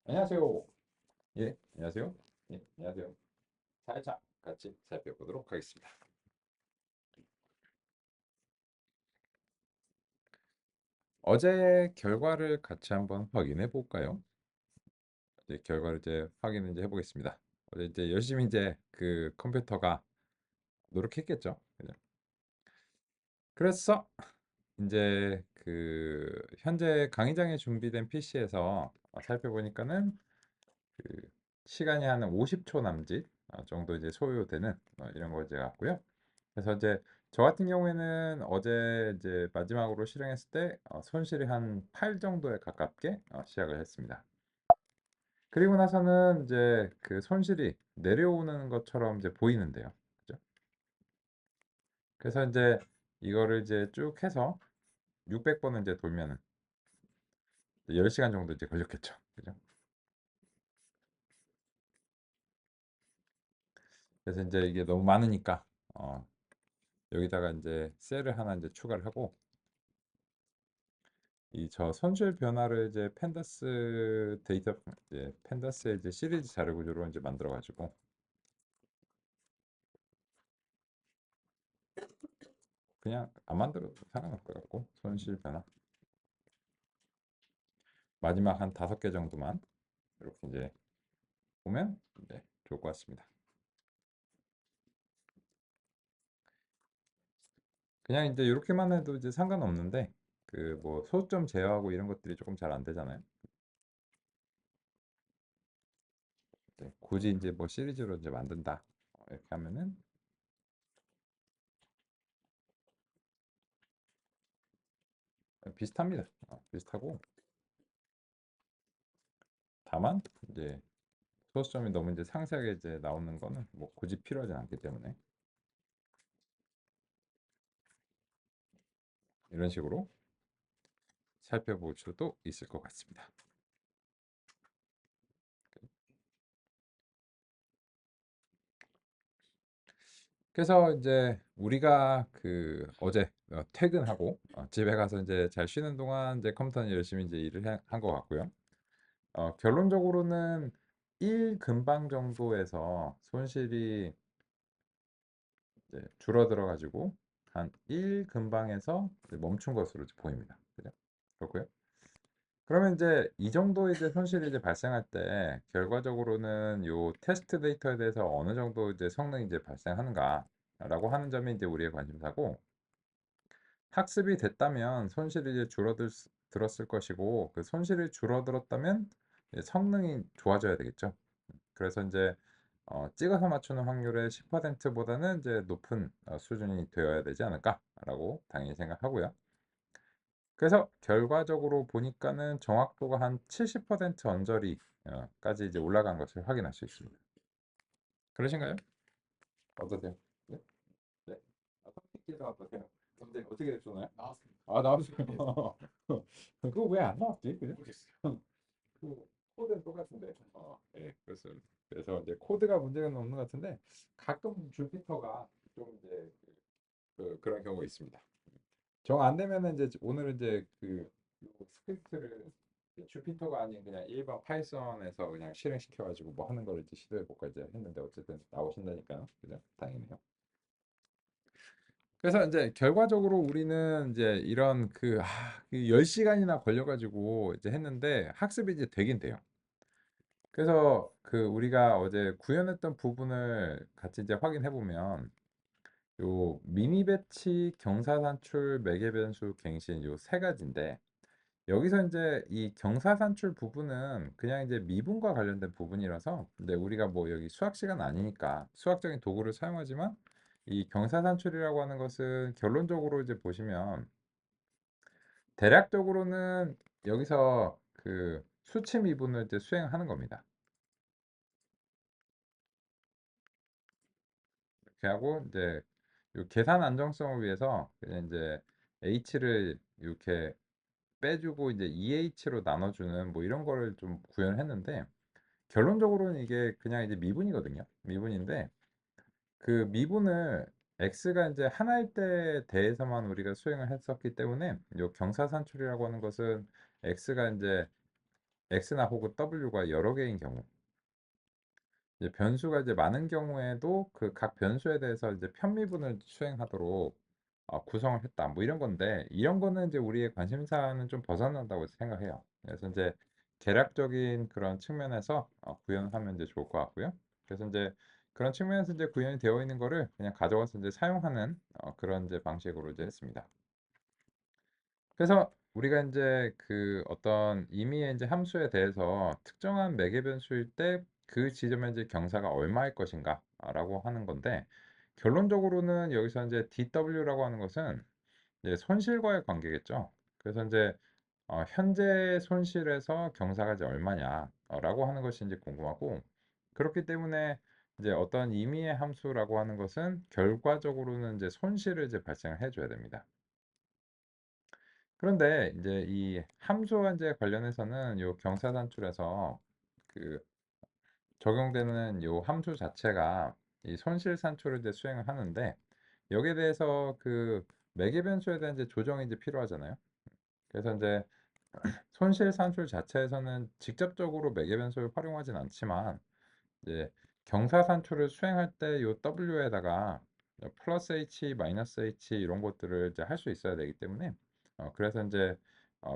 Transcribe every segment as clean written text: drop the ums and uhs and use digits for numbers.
안녕하세요. 예, 안녕하세요. 예, 안녕하세요. 살짝 같이 살펴보도록 하겠습니다. 어제 결과를 같이 한번 확인해 볼까요? 이제 결과를 이제 확인을 이제 해보겠습니다. 어제 이제 열심히 이제 그 컴퓨터가 노력했겠죠. 그죠? 그래서 이제 그 현재 강의장에 준비된 PC에서 살펴보니까는 그 시간이 한 50초 남짓 정도 이제 소요되는 이런 거 이제 같고요. 그래서 이제 저 같은 경우에는 어제 이제 마지막으로 실행했을 때 손실이 한 8 정도에 가깝게 시작을 했습니다. 그리고 나서는 이제 그 손실이 내려오는 것처럼 이제 보이는데요. 그죠? 그래서 이제 이거를 이제 쭉 해서 600번을 이제 돌면은 10시간 정도 이제 걸렸겠죠. 그죠? 그래서 이제 이게 너무 많으니까 어, 여기다가 이제 셀을 하나 이제 추가를 하고 이 저 선실 변화를 이제 펜다스 데이터 이제 펜다스의 이제 시리즈 자료 구조로 이제 만들어 가지고 그냥 안 만들어도 상관없을 것 같고 손실 변화 마지막 한 5개 정도만 이렇게 이제 보면 네, 좋을 것 같습니다. 그냥 이제 이렇게만 해도 이제 상관없는데 그 뭐 소수점 제어하고 이런 것들이 조금 잘 안 되잖아요. 네, 굳이 이제 뭐 시리즈로 이제 만든다 이렇게 하면은 비슷합니다. 비슷하고 다만 이제 소수점이 너무 이제 상세하게 이제 나오는 거는 뭐 굳이 필요하지 않기 때문에 이런 식으로 살펴볼 수도 있을 것 같습니다. 그래서 이제 우리가 그 어제 퇴근하고 집에 가서 이제 잘 쉬는 동안 이제 컴퓨터는 열심히 이제 일을 한 것 같고요. 결론적으로는 1 근방 정도에서 손실이 이제 줄어들어 가지고 한 1 근방에서 멈춘 것으로 보입니다. 그죠? 그렇고요. 그러면 이제 이 정도 이제 손실이 이제 발생할 때 결과적으로는 요 테스트 데이터에 대해서 어느 정도 이제 성능이 이제 발생하는가라고 하는 점이 이제 우리의 관심사고 학습이 됐다면 손실이 이제 들었을 것이고 그 손실이 줄어들었다면 이제 성능이 좋아져야 되겠죠. 그래서 이제 찍어서 맞추는 확률의 10%보다는 이제 높은 수준이 되어야 되지 않을까라고 당연히 생각하고요. 그래서 결과적으로 보니까는 정확도가 한 70% 언저리 까지 이제 올라간 것을 확인할 수 있습니다. 그러신가요? 어떠세요? 네? 네. 선택지도 어떠세요? 근데 어떻게 됐었나요? 나왔습니다. 나왔어요. 그거 왜 안 나왔지? 그죠? 모르겠어요. 그 코드는 똑같은데. 예, 그래서 이제 코드가 문제가 없는 것 같은데 가끔 주피터가 좀 이제 그런 경우가 있습니다. 정 안 되면은 이제 오늘은 이제 그 스크립트를 주피터가 아닌 그냥 일반 파이썬에서 그냥 실행시켜 가지고 뭐 하는 걸 이제 시도해 볼까 이제 했는데 어쨌든 나오신다니까요. 그죠? 다행이네요. 그래서 이제 결과적으로 우리는 이제 이런 그 10시간이나 걸려 가지고 이제 했는데 학습이 이제 되긴 돼요. 그래서 그 우리가 어제 구현했던 부분을 같이 이제 확인해 보면 요 미니 배치, 경사 산출, 매개 변수, 갱신 요 세 가지인데 여기서 이제 이 경사 산출 부분은 그냥 이제 미분과 관련된 부분이라서 근데 우리가 뭐 여기 수학 시간 아니니까 수학적인 도구를 사용하지만 이 경사 산출이라고 하는 것은 결론적으로 이제 보시면 대략적으로는 여기서 그 수치 미분을 이제 수행하는 겁니다. 이렇게 하고 이제 요 계산 안정성을 위해서 그냥 이제 h를 이렇게 빼주고 이제 EH로 나눠주는 뭐 이런 거를 좀 구현했는데 결론적으로는 이게 그냥 이제 미분이거든요. 미분인데 그 미분을 x가 이제 하나일 때 대해서만 우리가 수행을 했었기 때문에 요 경사산출이라고 하는 것은 x가 이제 X나 혹은 W가 여러 개인 경우, 이제 변수가 이제 많은 경우에도 그 각 변수에 대해서 이제 편미분을 수행하도록 구성을 했다. 뭐 이런 건데, 이런 거는 이제 우리의 관심사는 좀 벗어난다고 생각해요. 그래서 이제 계략적인 그런 측면에서 구현하면 이제 좋을 것 같고요. 그래서 이제 그런 측면에서 이제 구현이 되어 있는 거를 그냥 가져가서 이제 사용하는 그런 이제 방식으로 이제 했습니다. 그래서 우리가 이제 그 어떤 임의의 이제 함수에 대해서 특정한 매개 변수일 때 그 지점의 이제 경사가 얼마일 것인가 라고 하는 건데, 결론적으로는 여기서 이제 DW라고 하는 것은 이제 손실과의 관계겠죠. 그래서 이제 현재 손실에서 경사가 이제 얼마냐 라고 하는 것이 이제 궁금하고, 그렇기 때문에 이제 어떤 임의의 함수라고 하는 것은 결과적으로는 이제 손실을 이제 발생을 해줘야 됩니다. 그런데 이제 이 함수 관제 관련해서는 요 경사 산출에서 그 적용되는 요 함수 자체가 이 손실 산출을 이제 수행을 하는데, 여기에 대해서 그 매개 변수에 대한 이제 조정이 이제 필요하잖아요. 그래서 이제 손실 산출 자체에서는 직접적으로 매개 변수를 활용하진 않지만, 이제 경사 산출을 수행할 때 요 W에다가 플러스 H, 마이너스 H 이런 것들을 이제 할 수 있어야 되기 때문에 그래서 이제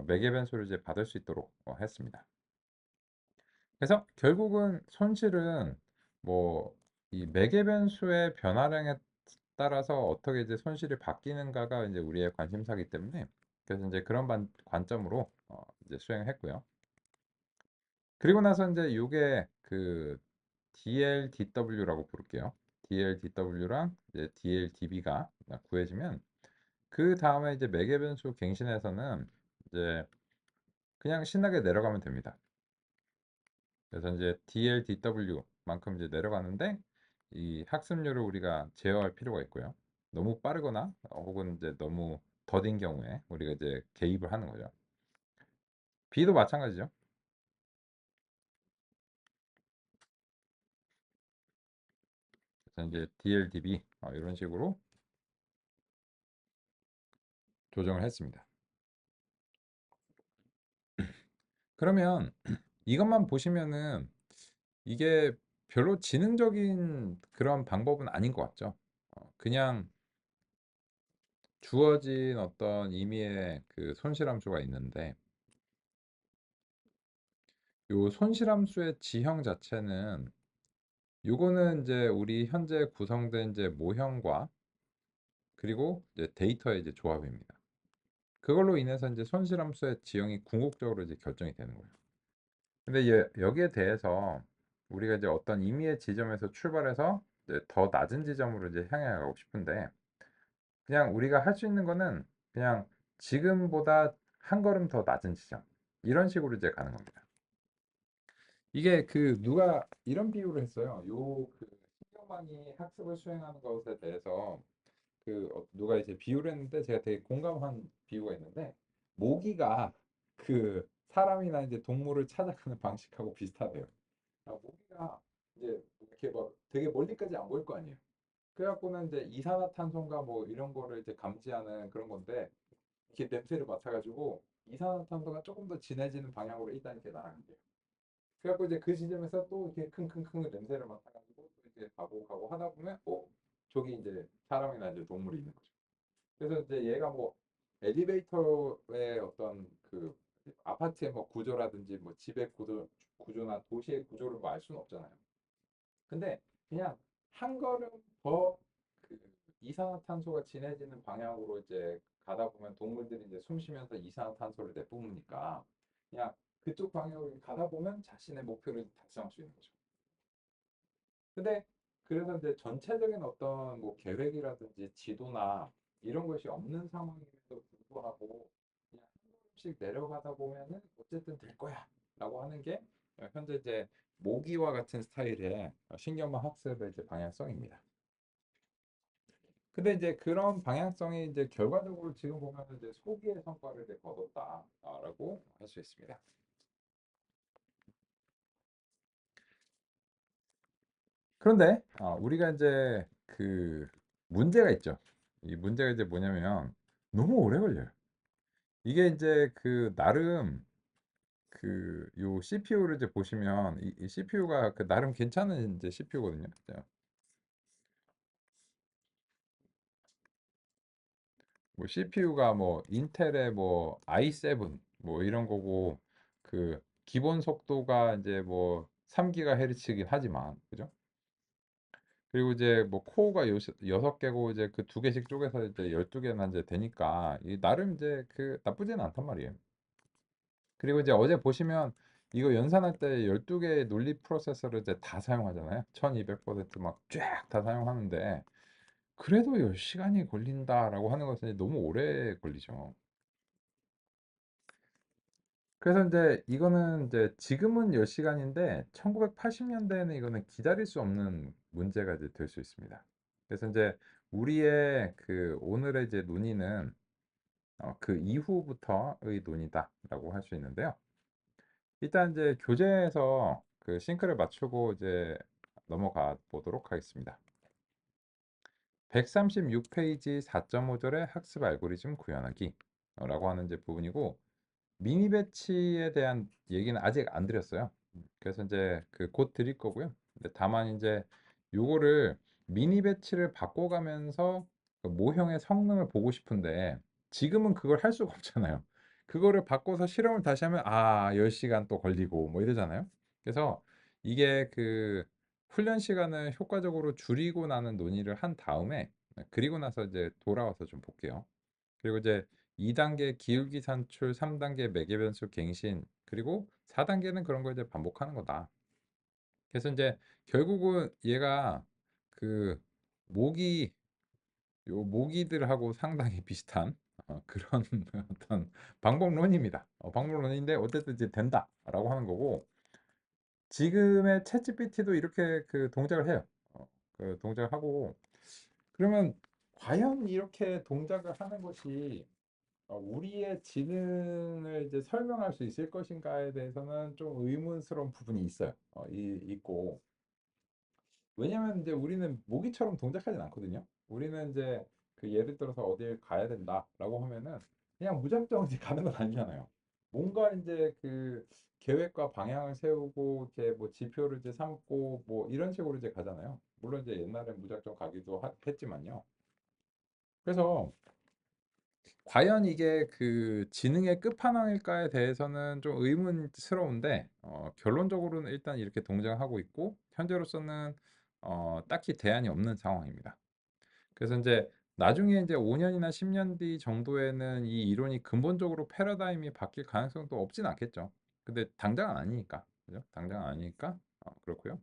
매개 변수를 이제 받을 수 있도록 했습니다. 그래서 결국은 손실은 뭐 이 매개 변수의 변화량에 따라서 어떻게 이제 손실이 바뀌는가가 이제 우리의 관심사이기 때문에, 그래서 이제 그런 관점으로 이제 수행했고요. 그리고 나서 이제 요게 그 DLDW라고 부를게요. DLDW랑 이제 DLDB가 구해지면 그 다음에 이제 매개 변수 갱신에서는 이제 그냥 신나게 내려가면 됩니다. 그래서 이제 DLDW만큼 이제 내려가는데, 이 학습률을 우리가 제어할 필요가 있고요. 너무 빠르거나 혹은 이제 너무 더딘 경우에 우리가 이제 개입을 하는 거죠. B도 마찬가지죠. 그래서 이제 DLDB 이런 식으로 조정을 했습니다. 그러면 이것만 보시면은 이게 별로 지능적인 그런 방법은 아닌 것 같죠. 그냥 주어진 어떤 임의의 그 손실함수가 있는데, 요 손실함수의 지형 자체는 요거는 이제 우리 현재 구성된 이제 모형과 그리고 이제 데이터의 이제 조합입니다. 그걸로 인해서 이제 손실함수의 지형이 궁극적으로 이제 결정이 되는 거예요. 근데 여기에 대해서 우리가 이제 어떤 임의의 지점에서 출발해서 이제 더 낮은 지점으로 이제 향해 가고 싶은데, 그냥 우리가 할 수 있는 거는 그냥 지금보다 한 걸음 더 낮은 지점, 이런 식으로 이제 가는 겁니다. 이게 그 누가 이런 비유를 했어요. 요그 신경망이 학습을 수행하는 것에 대해서 그 누가 이제 비유를 했는데 제가 되게 공감한 비유가 있는데, 모기가 그 사람이나 이제 동물을 찾아가는 방식하고 비슷하대요. 모기가 이제 이렇게 막 되게 멀리까지 안 보일 거 아니에요. 그래갖고는 이제 이산화탄소인가 뭐 이런 거를 이제 감지하는 그런 건데, 이렇게 냄새를 맡아가지고 이산화탄소가 조금 더 진해지는 방향으로 일단 이렇게 날아간대요. 그래갖고 이제 그 지점에서 또 이렇게 킁킁킁 냄새를 맡아가지고 또 이제 가고 하다 보면 저기 이제 사람이나 이제 동물이 있는 거죠. 그래서 이제 얘가 뭐 엘리베이터의 어떤 그 아파트의 뭐 구조라든지 뭐 집의 구조나 도시의 구조를 뭐 알 수는 없잖아요. 근데 그냥 한 걸음 더 그 이산화탄소가 진해지는 방향으로 이제 가다 보면 동물들이 이제 숨 쉬면서 이산화탄소를 내뿜으니까 그냥 그쪽 방향으로 가다 보면 자신의 목표를 달성할 수 있는 거죠. 근데 그래서 이제 전체적인 어떤 뭐 계획이라든지 지도나 이런 것이 없는 상황임에도 불구하고 그냥 한 걸음씩 내려가다 보면은 어쨌든 될 거야 라고 하는 게 현재 이제 모기와 같은 스타일의 신경망 학습의 이제 방향성입니다. 근데 이제 그런 방향성이 이제 결과적으로 지금 보면은 이제 소기의 성과를 이제 거뒀다라고 할 수 있습니다. 그런데 우리가 이제 그 문제가 있죠. 이 문제가 이제 뭐냐면 너무 오래 걸려요. 이게 이제 그 나름 요 CPU를 이제 보시면 이 CPU가 그 나름 괜찮은 이제 CPU거든요. 뭐 CPU가 뭐 인텔의 뭐 i7 뭐 이런 거고 그 기본 속도가 이제 뭐 3GHz이긴 하지만 그죠? 그리고 이제 뭐 코어가 6개고 이제 그 두 개씩 쪼개서 이제 12개나 이제 되니까 이 나름 이제 그 나쁘지는 않단 말이에요. 그리고 이제 어제 보시면 이거 연산할 때 12개의 논리 프로세서를 이제 다 사용하잖아요. 1200%막 쫙 다 사용하는데 그래도 10시간이 걸린다라고 하는 것은 너무 오래 걸리죠. 그래서 이제 이거는 이제 지금은 10시간인데 1980년대에는 이거는 기다릴 수 없는 문제가 이제 될 수 있습니다. 그래서 이제 우리의 그 오늘의 이제 논의는 그 이후부터의 논의다라고 할 수 있는데요. 일단 이제 교재에서 그 싱크를 맞추고 이제 넘어가 보도록 하겠습니다. 136페이지 4.5절의 학습 알고리즘 구현하기 라고 하는 이제 부분이고 미니 배치에 대한 얘기는 아직 안 드렸어요. 그래서 이제 그 곧 드릴 거고요. 근데 다만 이제 요거를 미니 배치를 바꿔가면서 그 모형의 성능을 보고 싶은데 지금은 그걸 할 수가 없잖아요. 그거를 바꿔서 실험을 다시 하면 10시간 또 걸리고 뭐 이러잖아요. 그래서 이게 그 훈련 시간을 효과적으로 줄이고 나는 논의를 한 다음에 그리고 나서 이제 돌아와서 좀 볼게요. 그리고 이제 2단계 기울기 산출, 3단계 매개 변수 갱신, 그리고 4단계는 그런 걸 이제 반복하는 거다. 그래서 이제 결국은 얘가 그 모기 요 모기들하고 상당히 비슷한 그런 어떤 방법론입니다. 방법론인데 어쨌든 이제 된다라고 하는 거고 지금의 챗GPT도 이렇게 그 동작을 해요. 그 동작을 하고 그러면 과연 이렇게 동작을 하는 것이 우리의 지능을 이제 설명할 수 있을 것인가에 대해서는 좀 의문스러운 부분이 있어요. 있고 왜냐면 이제 우리는 모기처럼 동작하진 않거든요. 우리는 이제 그 예를 들어서 어딜 가야 된다라고 하면은 그냥 무작정 이제 가는 건 아니잖아요. 뭔가 이제 그 계획과 방향을 세우고 이렇게 뭐 지표를 이제 삼고 뭐 이런 식으로 이제 가잖아요. 물론 이제 옛날에 무작정 가기도 했지만요. 그래서 과연 이게 그 지능의 끝판왕일까에 대해서는 좀 의문스러운데 결론적으로는 일단 이렇게 동작하고 있고 현재로서는 딱히 대안이 없는 상황입니다. 그래서 이제 나중에 이제 5년이나 10년 뒤 정도에는 이 이론이 근본적으로 패러다임이 바뀔 가능성도 없진 않겠죠. 근데 당장은 아니니까. 그죠? 당장은 아니니까 그렇고요.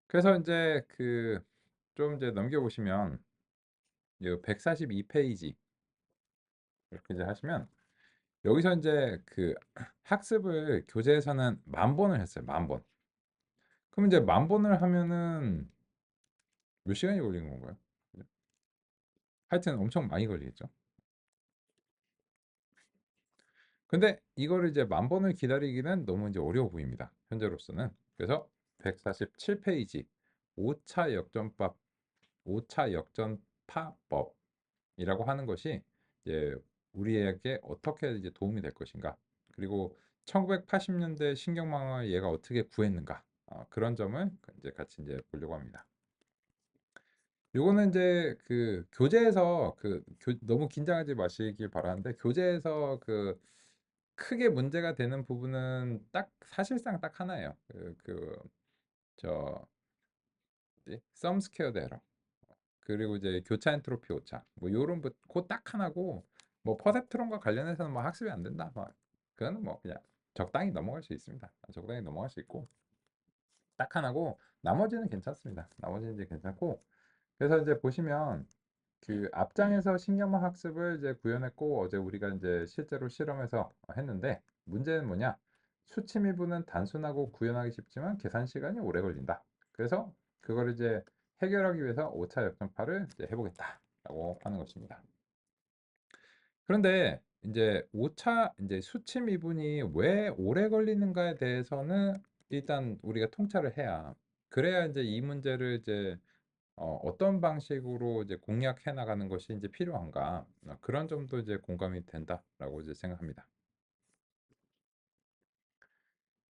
그래서 이제 그 좀 이제 넘겨보시면 이 142페이지 이렇게 이제 하시면 여기서 이제 그 학습을 교재에서는 10,000번을 했어요. 10,000번. 그럼 이제 10,000번을 하면은 몇 시간이 걸리는 건가요? 하여튼 엄청 많이 걸리겠죠. 근데 이거를 이제 10,000번을 기다리기는 너무 이제 어려워 보입니다. 현재로서는. 그래서 147페이지 5차 역전법, 5차 역전파법이라고 하는 것이 이제 우리에게 어떻게 이제 도움이 될 것인가. 그리고 1980년대 신경망을 얘가 어떻게 구했는가. 그런 점을 이제 같이 이제 보려고 합니다. 요거는 이제 그 교재에서 너무 긴장하지 마시길 바라는데 교재에서 그 크게 문제가 되는 부분은 딱 사실상 딱 하나예요. 저 뭐지? 썸 스퀘어드 에러. 그리고 이제 교차 엔트로피 오차. 뭐 요런 그딱 하나고 뭐 퍼셉트론과 관련해서는 뭐 학습이 안 된다. 뭐 그거는 뭐 그냥 적당히 넘어갈 수 있습니다. 적당히 넘어갈 수 있고 딱 하나고 나머지는 괜찮습니다. 나머지는 이제 괜찮고 그래서 이제 보시면 그 앞장에서 신경망 학습을 이제 구현했고 어제 우리가 이제 실제로 실험해서 했는데 문제는 뭐냐? 수치 미분은 단순하고 구현하기 쉽지만 계산 시간이 오래 걸린다. 그래서 그걸 이제 해결하기 위해서 5차 역전파를 이제 해보겠다라고 하는 것입니다. 그런데 이제 5차 이제 수치 미분이 왜 오래 걸리는가에 대해서는 일단 우리가 통찰을 해야 그래야 이제 이 문제를 이제 어떤 방식으로 이제 공략해 나가는 것이 이제 필요한가 그런 점도 이제 공감이 된다라고 이제 생각합니다.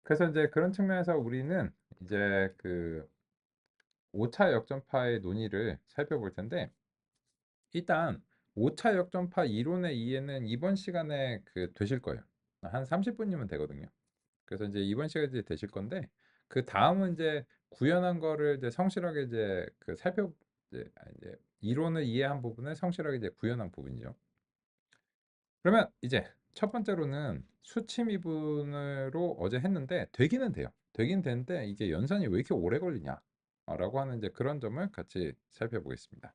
그래서 이제 그런 측면에서 우리는 이제 그 오차 역전파의 논의를 살펴볼 텐데, 일단 오차 역전파 이론의 이해는 이번 시간에 되실 거예요. 한 30분이면 되거든요. 그래서 이제 이번 시간에 이제 되실 건데, 그다음은 이제 구현한 거를 이제 성실하게 이제 이제 이론을 이해한 부분을 성실하게 이제 구현한 부분이죠. 그러면 이제 첫 번째로는 수치 미분으로 어제 했는데 되기는 돼요. 되긴 되는데 이게 연산이 왜 이렇게 오래 걸리냐? 라고 하는 이제 그런 점을 같이 살펴보겠습니다.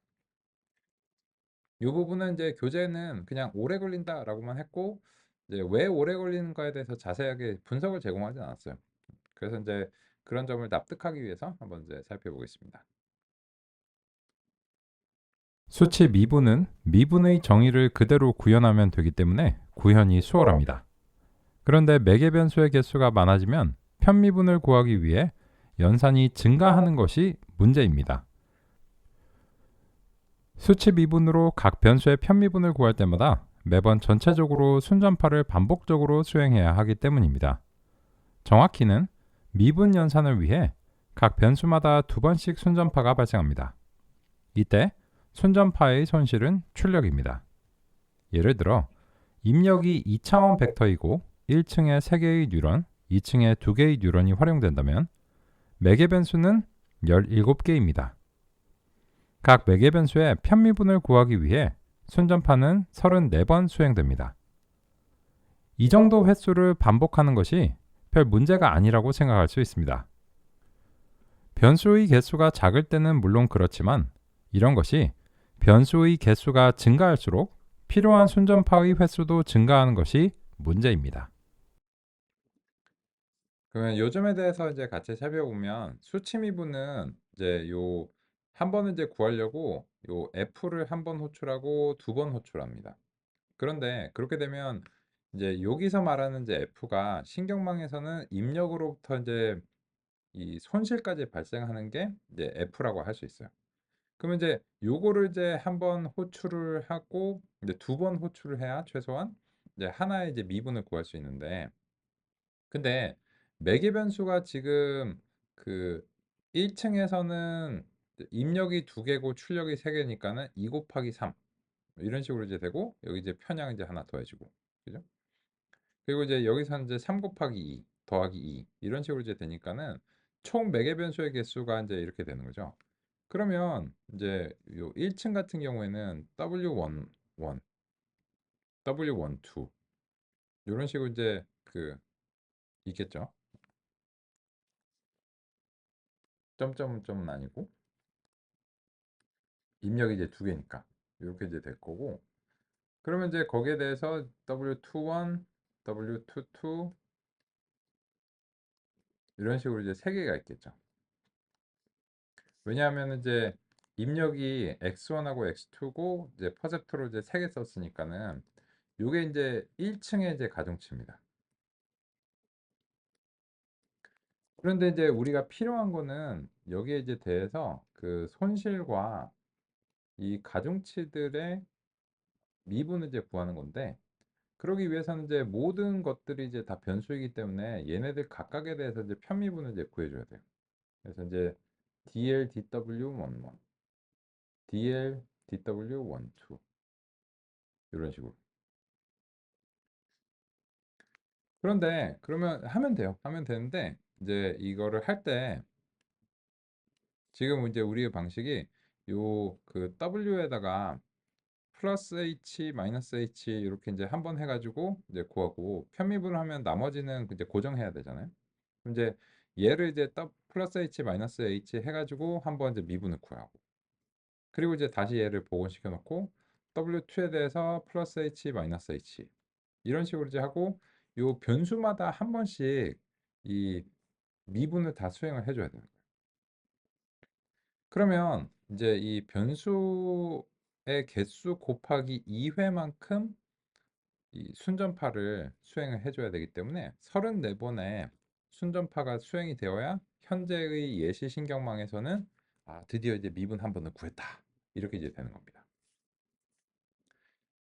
이 부분은 이제 교재는 그냥 오래 걸린다라고만 했고, 이제 왜 오래 걸리는가에 대해서 자세하게 분석을 제공하지 않았어요. 그래서 이제 그런 점을 납득하기 위해서 한번 이제 살펴보겠습니다. 수치 미분은 미분의 정의를 그대로 구현하면 되기 때문에 구현이 수월합니다. 그런데 매개 변수의 개수가 많아지면 편미분을 구하기 위해 연산이 증가하는 것이 문제입니다. 수치 미분으로 각 변수의 편미분을 구할 때마다 매번 전체적으로 순전파를 반복적으로 수행해야 하기 때문입니다. 정확히는 미분 연산을 위해 각 변수마다 2번씩 순전파가 발생합니다. 이때 순전파의 손실은 출력입니다. 예를 들어 입력이 2차원 벡터이고 1층에 3개의 뉴런, 2층에 2개의 뉴런이 활용된다면 매개 변수는 17개입니다. 각 매개 변수의 편미분을 구하기 위해 순전파는 34번 수행됩니다. 이 정도 횟수를 반복하는 것이 별 문제가 아니라고 생각할 수 있습니다. 변수의 개수가 작을 때는 물론 그렇지만 이런 것이 변수의 개수가 증가할수록 필요한 순전파의 횟수도 증가하는 것이 문제입니다. 그러면 요점에 대해서 이제 같이 살펴보면 수치 미분은 이제 요 한 번은 이제 구하려고 요 f를 한 번 호출하고 2번 호출합니다. 그런데 그렇게 되면 이제 여기서 말하는 이제 f가 신경망에서는 입력으로부터 이제 이 손실까지 발생하는 게 이제 f라고 할 수 있어요. 그러면 이제 요거를 이제 한 번 호출을 하고 이제 2번 호출을 해야 최소한 이제 하나의 이제 미분을 구할 수 있는데, 근데 매개 변수가 지금 그 1층에서는 입력이 2개고 출력이 3개니까는 2 곱하기 3 이런 식으로 이제 되고, 여기 이제 편향 이제 하나 더해지고, 그죠? 그리고 이제 여기서는 이제 3 곱하기 2 더하기 2 이런 식으로 이제 되니까는 총 매개 변수의 개수가 이제 이렇게 되는 거죠. 그러면 이제 요 1층 같은 경우에는 W11, W12 요런 식으로 이제 있겠죠. 점점점은 아니고 입력이 이제 2개니까 이렇게 이제 될 거고, 그러면 이제 거기에 대해서 W21, W22 이런 식으로 이제 3개가 있겠죠. 왜냐하면 이제 입력이 x1하고 x2고 이제 퍼셉트로 이제 3개 썼으니까는 요게 이제 1층의 이제 가중치입니다. 그런데 이제 우리가 필요한 거는 여기에 이제 대해서 그 손실과 이 가중치들의 미분을 이제 구하는 건데, 그러기 위해서는 이제 모든 것들이 이제 다 변수이기 때문에 얘네들 각각에 대해서 이제 편미분을 이제 구해줘야 돼요. 그래서 이제 dl dw11, dl dw12 이런 식으로. 그런데 그러면 하면 돼요. 하면 되는데 이제 이거를 할 때 지금 이제 우리의 방식이 요 w에다가 플러스 h 마이너스 h 이렇게 이제 한번 해가지고 이제 구하고, 편미분을 하면 나머지는 이제 고정해야 되잖아요. 그럼 이제 얘를 이제 플러스 h 마이너스 h 해가지고 한번 이제 미분을 구하고, 그리고 이제 다시 얘를 복원시켜 놓고 W2에 대해서 플러스 h 마이너스 h 이런 식으로 이제 하고, 요 변수마다 한 번씩 이 미분을 다 수행을 해줘야 되는 거예요. 그러면 이제 이 변수의 개수 곱하기 2회만큼 이 순전파를 수행을 해줘야 되기 때문에 34번의 순전파가 수행이 되어야 현재의 예시 신경망에서는 드디어 이제 미분 한 번을 구했다 이렇게 이제 되는 겁니다.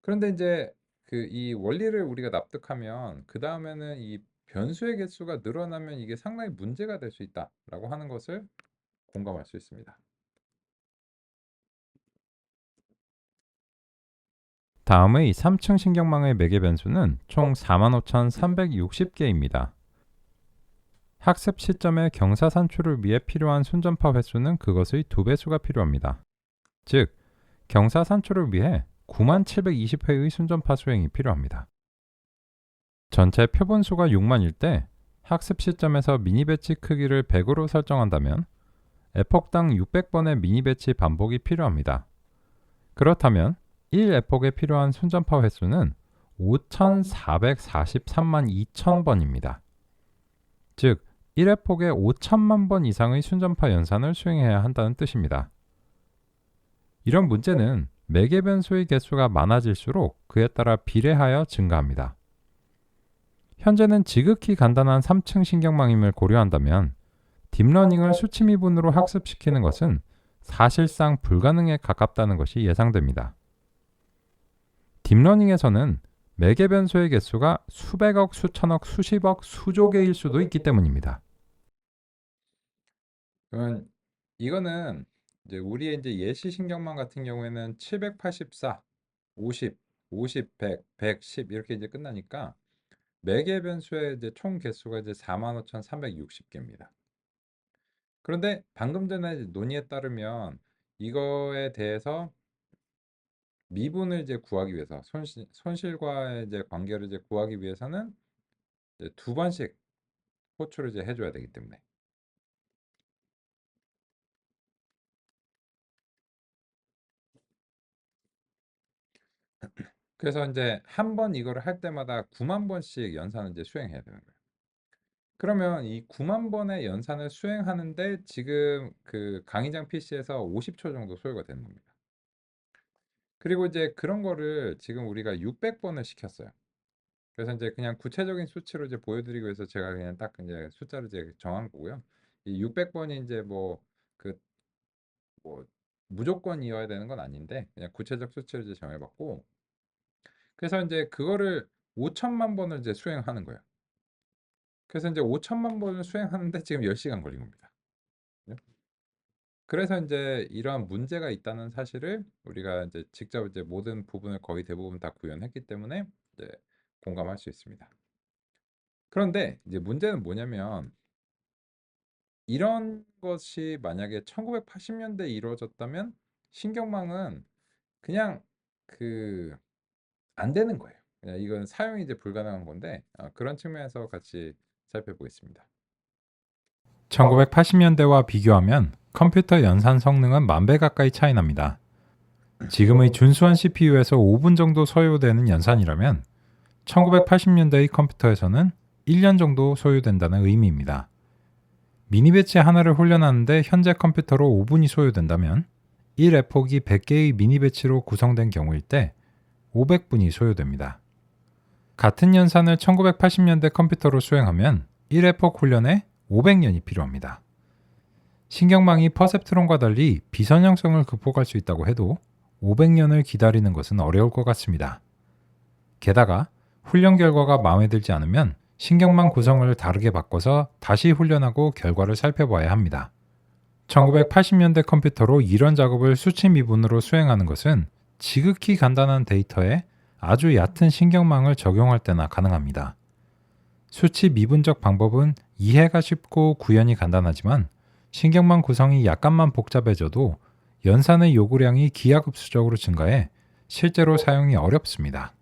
그런데 이제 이 원리를 우리가 납득하면 그 다음에는 이 변수의 개수가 늘어나면 이게 상당히 문제가 될 수 있다라고 하는 것을 공감할 수 있습니다. 다음의 3층 신경망의 매개 변수는 총 45,360개입니다. 학습 시점의 경사 산출을 위해 필요한 순전파 횟수는 그것의 2배수가 필요합니다. 즉, 경사 산출을 위해 9720회의 순전파 수행이 필요합니다. 전체 표본수가 6만일 때 학습 시점에서 미니 배치 크기를 100으로 설정한다면 에폭당 600번의 미니 배치 반복이 필요합니다. 그렇다면 1에폭에 필요한 순전파 횟수는 5443만 2000번입니다. 즉, 1에폭에 5000만 번 이상의 순전파 연산을 수행해야 한다는 뜻입니다. 이런 문제는 매개 변수의 개수가 많아질수록 그에 따라 비례하여 증가합니다. 현재는 지극히 간단한 3층 신경망임을 고려한다면 딥러닝을 수치 미분으로 학습시키는 것은 사실상 불가능에 가깝다는 것이 예상됩니다. 딥러닝에서는 매개 변수의 개수가 수백억, 수천억, 수십억, 수조 개일 수도 있기 때문입니다. 그러면 이거는 이제 우리의 이제 예시 신경망 같은 경우에는 784, 50, 50, 100, 110 이렇게 이제 끝나니까 매개 변수의 이제 총 개수가 이제 45,360개입니다. 그런데 방금 전에 논의에 따르면 이거에 대해서 미분을 이제 구하기 위해서 손실과의 이제 관계를 이제 구하기 위해서는 이제 2번씩 호출을 이제 해줘야 되기 때문에 그래서 이제 한 번 이거를 할 때마다 9만 번씩 연산을 이제 수행해야 되는 거예요. 그러면 이 9만 번의 연산을 수행하는데 지금 그 강의장 PC에서 50초 정도 소요가 되는 겁니다. 그리고 이제 그런 거를 지금 우리가 600번을 시켰어요. 그래서 이제 그냥 구체적인 수치로 이제 보여드리기 위해서 제가 그냥 딱 이제 숫자를 이제 정한 거고요. 이 600번이 이제 뭐 무조건이어야 되는 건 아닌데 그냥 구체적 수치를 이제 정해봤고 그래서 이제 그거를 5천만 번을 이제 수행하는 거예요. 그래서 이제 5천만 번을 수행하는데 지금 10시간 걸린 겁니다. 네? 그래서 이제 이러한 문제가 있다는 사실을 우리가 이제 직접 이제 모든 부분을 거의 대부분 다 구현했기 때문에 이제 공감할 수 있습니다. 그런데 이제 문제는 뭐냐면 이런 것이 만약에 1980년대에 이루어졌다면 신경망은 그냥 그 안 되는 거예요. 그냥 이건 사용이 이제 불가능한 건데 그런 측면에서 같이 살펴보겠습니다. 1980년대와 비교하면 컴퓨터 연산 성능은 10,000배 가까이 차이 납니다. 지금의 준수한 CPU에서 5분 정도 소요되는 연산이라면 1980년대의 컴퓨터에서는 1년 정도 소요된다는 의미입니다. 미니 배치 하나를 훈련하는데 현재 컴퓨터로 5분이 소요된다면 1에폭이 100개의 미니 배치로 구성된 경우일 때 500분이 소요됩니다. 같은 연산을 1980년대 컴퓨터로 수행하면 1에폭 훈련에 500년이 필요합니다. 신경망이 퍼셉트론과 달리 비선형성을 극복할 수 있다고 해도 500년을 기다리는 것은 어려울 것 같습니다. 게다가 훈련 결과가 마음에 들지 않으면 신경망 구성을 다르게 바꿔서 다시 훈련하고 결과를 살펴봐야 합니다. 1980년대 컴퓨터로 이런 작업을 수치 미분으로 수행하는 것은 지극히 간단한 데이터에 아주 얕은 신경망을 적용할 때나 가능합니다. 수치 미분적 방법은 이해가 쉽고 구현이 간단하지만 신경망 구성이 약간만 복잡해져도 연산의 요구량이 기하급수적으로 증가해 실제로 사용이 어렵습니다.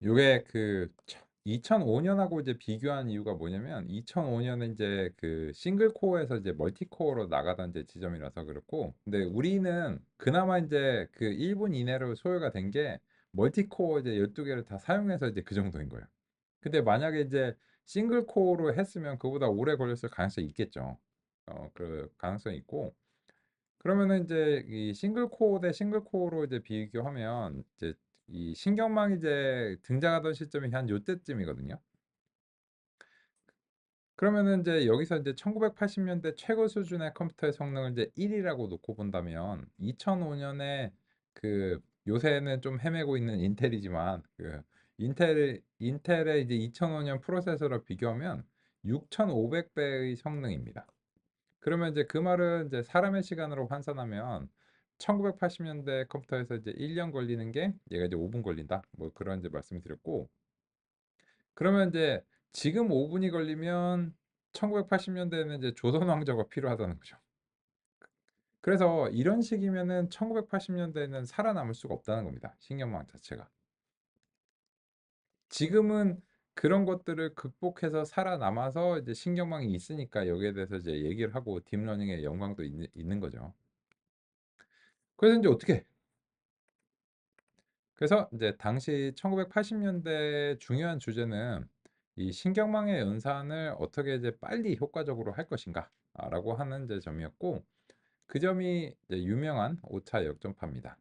요게 그 2005년하고 이제 비교한 이유가 뭐냐면 2005년에 이제 그 싱글 코어에서 이제 멀티 코어로 나가던 이제 지점이라서 그렇고 근데 우리는 그나마 이제 그 1분 이내로 소요가 된 게 멀티 코어 이제 12개를 다 사용해서 이제 그 정도인 거예요. 근데 만약에 이제 싱글 코어로 했으면 그보다 오래 걸렸을 가능성이 있겠죠. 그 가능성이 있고 그러면은 이제 이 싱글 코어 대 싱글 코어로 이제 비교하면 이제 이 신경망이 이제 등장하던 시점이 한 요때쯤이거든요. 그러면은 이제 여기서 이제 1980년대 최고 수준의 컴퓨터의 성능을 이제 1이라고 놓고 본다면 2005년에 그 요새는 좀 헤매고 있는 인텔이지만 그 인텔의 이제 2005년 프로세서로 비교하면 6,500배의 성능입니다. 그러면 이제 그 말은 이제 사람의 시간으로 환산하면 1980년대 컴퓨터에서 이제 1년 걸리는 게 얘가 이제 5분 걸린다. 뭐 그런 이제 말씀을 드렸고, 그러면 이제 지금 5분이 걸리면 1980년대에는 이제 조선 왕조가 필요하다는 거죠. 그래서 이런 식이면은 1980년대에는 살아남을 수가 없다는 겁니다. 신경망 자체가. 지금은 그런 것들을 극복해서 살아남아서 이제 신경망이 있으니까 여기에 대해서 이제 얘기를 하고 딥러닝의 영광도 있는 거죠. 그래서 이제 어떻게? 그래서 이제 당시 1980년대 중요한 주제는 이 신경망의 연산을 어떻게 이제 빨리 효과적으로 할 것인가라고 하는 이제 점이었고, 그 점이 이제 유명한 5차 역전파입니다.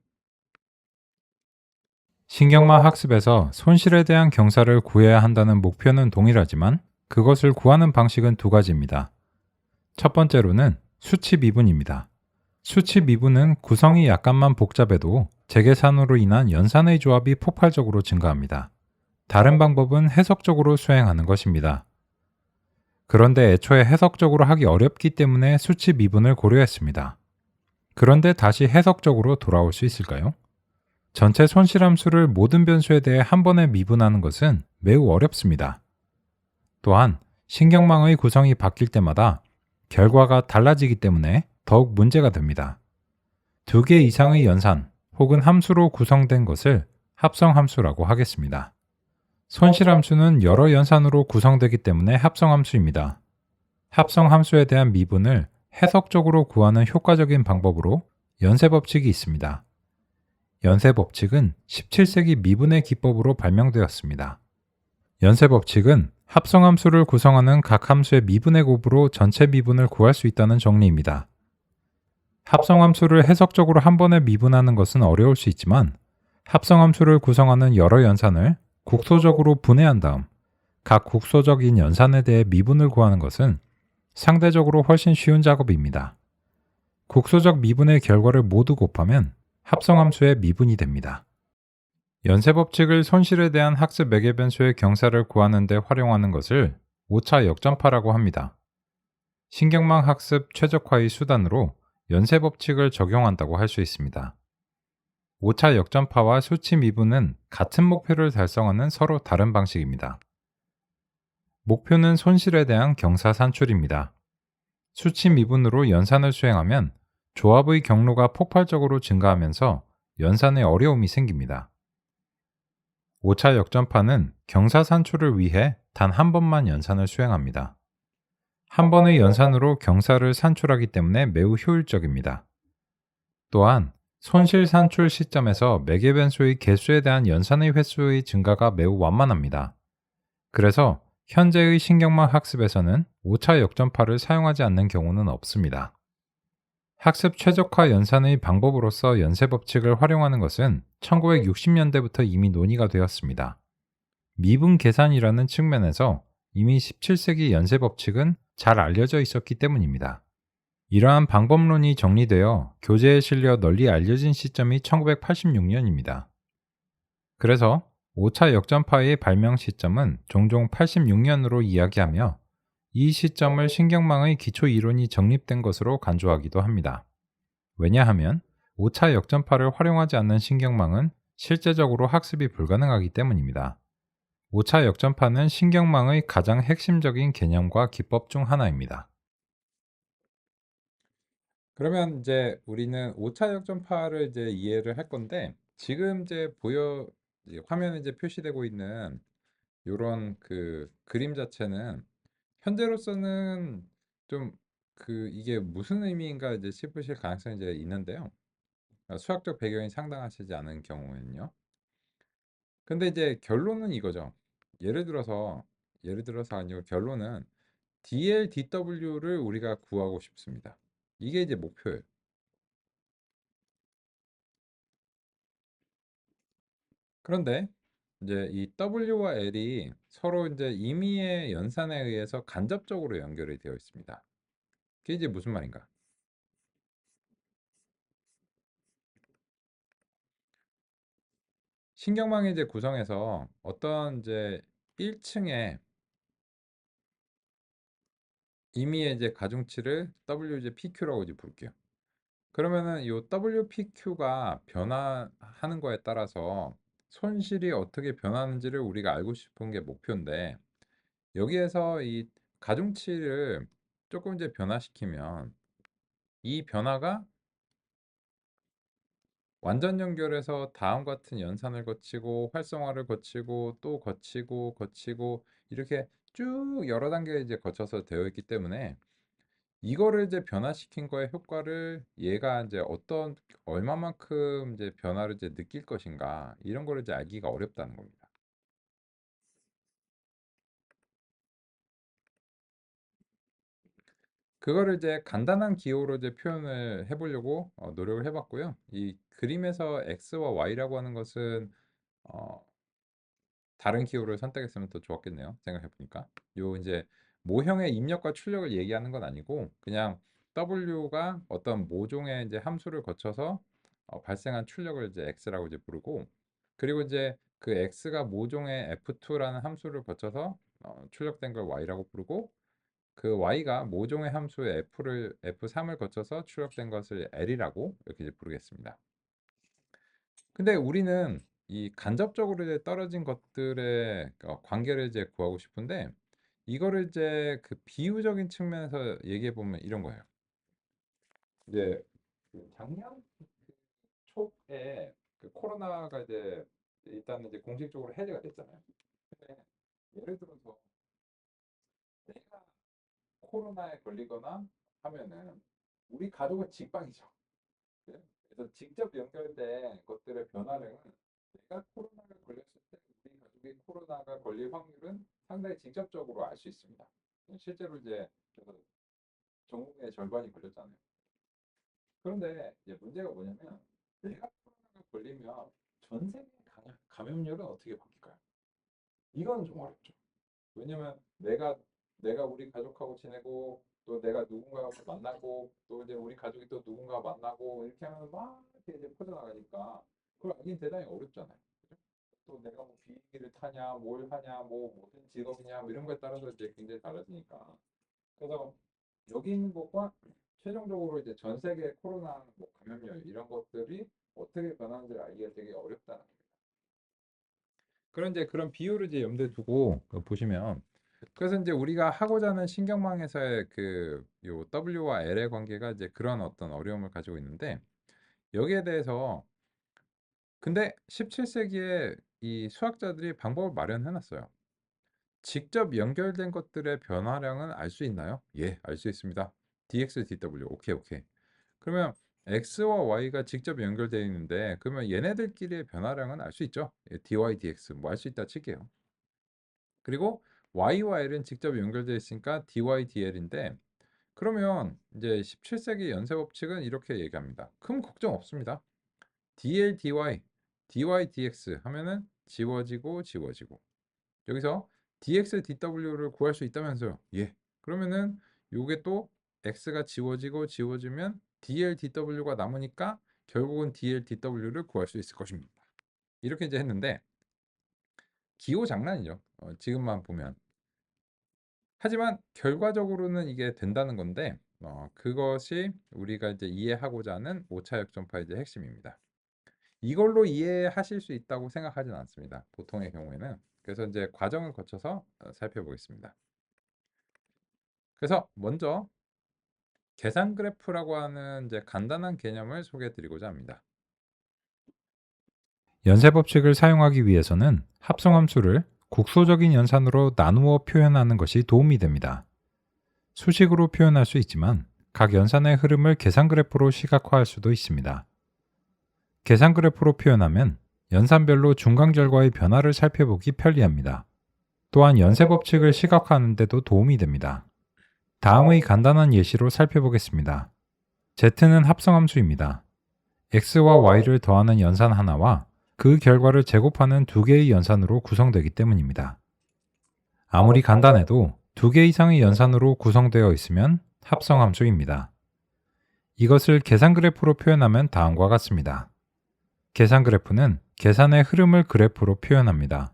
신경망 학습에서 손실에 대한 경사를 구해야 한다는 목표는 동일하지만 그것을 구하는 방식은 두 가지입니다. 첫 번째로는 수치 미분입니다. 수치 미분은 구성이 약간만 복잡해도 재계산으로 인한 연산의 조합이 폭발적으로 증가합니다. 다른 방법은 해석적으로 수행하는 것입니다. 그런데 애초에 해석적으로 하기 어렵기 때문에 수치 미분을 고려했습니다. 그런데 다시 해석적으로 돌아올 수 있을까요? 전체 손실함수를 모든 변수에 대해 한 번에 미분하는 것은 매우 어렵습니다. 또한 신경망의 구성이 바뀔 때마다 결과가 달라지기 때문에 더욱 문제가 됩니다. 두 개 이상의 연산 혹은 함수로 구성된 것을 합성함수라고 하겠습니다. 손실함수는 여러 연산으로 구성되기 때문에 합성함수입니다. 합성함수에 대한 미분을 해석적으로 구하는 효과적인 방법으로 연쇄법칙이 있습니다. 연쇄법칙은 17세기 미분의 기법으로 발명되었습니다. 연쇄법칙은 합성함수를 구성하는 각 함수의 미분의 곱으로 전체 미분을 구할 수 있다는 정리입니다. 합성함수를 해석적으로 한 번에 미분하는 것은 어려울 수 있지만 합성함수를 구성하는 여러 연산을 국소적으로 분해한 다음 각 국소적인 연산에 대해 미분을 구하는 것은 상대적으로 훨씬 쉬운 작업입니다. 국소적 미분의 결과를 모두 곱하면 합성함수의 미분이 됩니다. 연쇄법칙을 손실에 대한 학습 매개변수의 경사를 구하는 데 활용하는 것을 5차 역전파라고 합니다. 신경망 학습 최적화의 수단으로 연쇄법칙을 적용한다고 할 수 있습니다. 5차 역전파와 수치 미분은 같은 목표를 달성하는 서로 다른 방식입니다. 목표는 손실에 대한 경사 산출입니다. 수치 미분으로 연산을 수행하면 조합의 경로가 폭발적으로 증가하면서 연산에 어려움이 생깁니다. 5차 역전파는 경사 산출을 위해 단 한 번만 연산을 수행합니다. 한 번의 연산으로 경사를 산출하기 때문에 매우 효율적입니다. 또한 손실 산출 시점에서 매개변수의 개수에 대한 연산의 횟수의 증가가 매우 완만합니다. 그래서 현재의 신경망 학습에서는 5차 역전파를 사용하지 않는 경우는 없습니다. 학습 최적화 연산의 방법으로서 연쇄법칙을 활용하는 것은 1960년대부터 이미 논의가 되었습니다. 미분 계산이라는 측면에서 이미 17세기 연쇄법칙은 잘 알려져 있었기 때문입니다. 이러한 방법론이 정리되어 교재에 실려 널리 알려진 시점이 1986년입니다. 그래서 5차 역전파의 발명 시점은 종종 86년으로 이야기하며 이 시점을 신경망의 기초 이론이 정립된 것으로 간주하기도 합니다. 왜냐하면 5차 역전파를 활용하지 않는 신경망은 실제적으로 학습이 불가능하기 때문입니다. 5차 역전파는 신경망의 가장 핵심적인 개념과 기법 중 하나입니다. 그러면 이제 우리는 5차 역전파를 이제 이해를 할 건데, 지금 이제 화면에 이제 표시되고 있는 요런 그 그림 자체는 현재로서는 좀 이게 무슨 의미인가 이제 싶으실 가능성이 이제 있는데요. 수학적 배경이 상당하시지 않은 경우에는요. 근데 이제 결론은 이거죠. 예를 들어서 아니고 결론은 DLDW를 우리가 구하고 싶습니다. 이게 이제 목표예요. 그런데 이제 이 W와 L이 서로 이제 임의의 연산에 의해서 간접적으로 연결이 되어 있습니다. 그게 이제 무슨 말인가? 신경망의 이제 구성에서 어떤 이제 1층에 임의의 이제 가중치를 W 이제 PQ라고 이제 부를게요. 그러면은 이 WPQ가 변화하는 거에 따라서 손실이 어떻게 변하는지를 우리가 알고 싶은 게 목표인데, 여기에서 이 가중치를 조금 이제 변화시키면 이 변화가 완전 연결해서 다음 같은 연산을 거치고 활성화를 거치고 또 거치고 이렇게 쭉 여러 단계 이제 거쳐서 되어 있기 때문에 이거를 이제 변화시킨 거의 효과를 얘가 이제 어떤 얼마만큼 이제 변화를 이제 느낄 것인가 이런 거를 이제 알기가 어렵다는 겁니다. 그거를 이제 간단한 기호로 이제 표현을 해보려고 노력을 해봤고요. 이 그림에서 x와 y라고 하는 것은 어, 다른 기호를 선택했으면 더 좋았겠네요. 생각해 보니까 요 이제 모형의 입력과 출력을 얘기하는 건 아니고 그냥 w가 어떤 모종의 이제 함수를 거쳐서 발생한 출력을 이제 x라고 이제 부르고, 그리고 이제 그 x가 모종의 f2라는 함수를 거쳐서 출력된 걸 y라고 부르고, 그 y가 모종의 함수의 f3을 거쳐서 출력된 것을 l이라고 이렇게 이제 부르겠습니다. 근데 우리는 이 간접적으로 이제 떨어진 것들의 관계를 이제 구하고 싶은데, 이거를 이제 그 비유적인 측면에서 얘기해 보면 이런 거예요. 이제 그 작년 초에 그 코로나가 이제 일단 이제 공식적으로 해제가 됐잖아요. 근데 예를 들어서 내가 코로나에 걸리거나 하면은 우리 가족은 직방이죠. 네? 그래서 직접 연결된 것들의 변화량은 내가 코로나가 걸렸을 때 우리 가족이 코로나가 걸릴 확률은 상당히 직접적으로 알 수 있습니다. 실제로 이제 그래서 전국의 절반이 걸렸잖아요. 그런데 이제 문제가 뭐냐면 내가 코로나가 걸리면 전 세계 감염률은 어떻게 바뀔까요? 이건 좀 어렵죠. 왜냐면 내가 우리 가족하고 지내고 또 내가 누군가하고 만나고 또 이제 우리 가족이 또 누군가 만나고 이렇게 하면 막 이렇게 이제 퍼져나가니까 그걸 알긴 대단히 어렵잖아요. 그죠? 또 내가 뭐 비행기를 타냐, 뭘 하냐, 뭐 무슨 직업이냐, 뭐 이런 거에 따라서 이제 굉장히 달라지니까. 그래서 여기 있는 것과 최종적으로 이제 전 세계 코로나 뭐 감염률 이런 것들이 어떻게 변하는지를 알기가 되게 어렵다는 겁니다. 그런 이제 그런 비율을 이제 염두에 두고 보시면, 그래서 이제 우리가 하고자 하는 신경망에서의 그 요 W와 L의 관계가 이제 그런 어떤 어려움을 가지고 있는데, 여기에 대해서 근데 17세기에 이 수학자들이 방법을 마련해 놨어요. 직접 연결된 것들의 변화량은 알 수 있나요? 예, 알 수 있습니다. dx, dw. 오케이, 오케이. 그러면 x와 y가 직접 연결되어 있는데 그러면 얘네들끼리의 변화량은 알 수 있죠. 예, dy, dx 뭐 알 수 있다 칠게요. 그리고 y와 l은 직접 연결되어 있으니까 dy, dl인데, 그러면 이제 17세기 연쇄 법칙은 이렇게 얘기합니다. 큰 걱정 없습니다. dl, dy, dx 하면은 지워지고 여기서 dx, dw를 구할 수 있다면서요. 예. 그러면은 요게 또 x가 지워지면 dl, dw가 남으니까 결국은 dl, dw를 구할 수 있을 것입니다. 이렇게 이제 했는데 기호 장난이죠. 지금만 보면. 하지만 결과적으로는 이게 된다는 건데 그것이 우리가 이제 이해하고자 하는 오차 역전파의 이제 핵심입니다. 이걸로 이해하실 수 있다고 생각하지는 않습니다. 보통의 경우에는. 그래서 이제 과정을 거쳐서 살펴보겠습니다. 그래서 먼저 계산 그래프라고 하는 이제 간단한 개념을 소개해 드리고자 합니다. 연쇄 법칙을 사용하기 위해서는 합성함수를 국소적인 연산으로 나누어 표현하는 것이 도움이 됩니다. 수식으로 표현할 수 있지만 각 연산의 흐름을 계산 그래프로 시각화할 수도 있습니다. 계산 그래프로 표현하면 연산별로 중간결과의 변화를 살펴보기 편리합니다. 또한 연쇄 법칙을 시각화하는 데도 도움이 됩니다. 다음의 간단한 예시로 살펴보겠습니다. Z는 합성함수입니다. X와 Y를 더하는 연산 하나와 그 결과를 제곱하는 두 개의 연산으로 구성되기 때문입니다. 아무리 간단해도 두 개 이상의 연산으로 구성되어 있으면 합성함수입니다. 이것을 계산 그래프로 표현하면 다음과 같습니다. 계산 그래프는 계산의 흐름을 그래프로 표현합니다.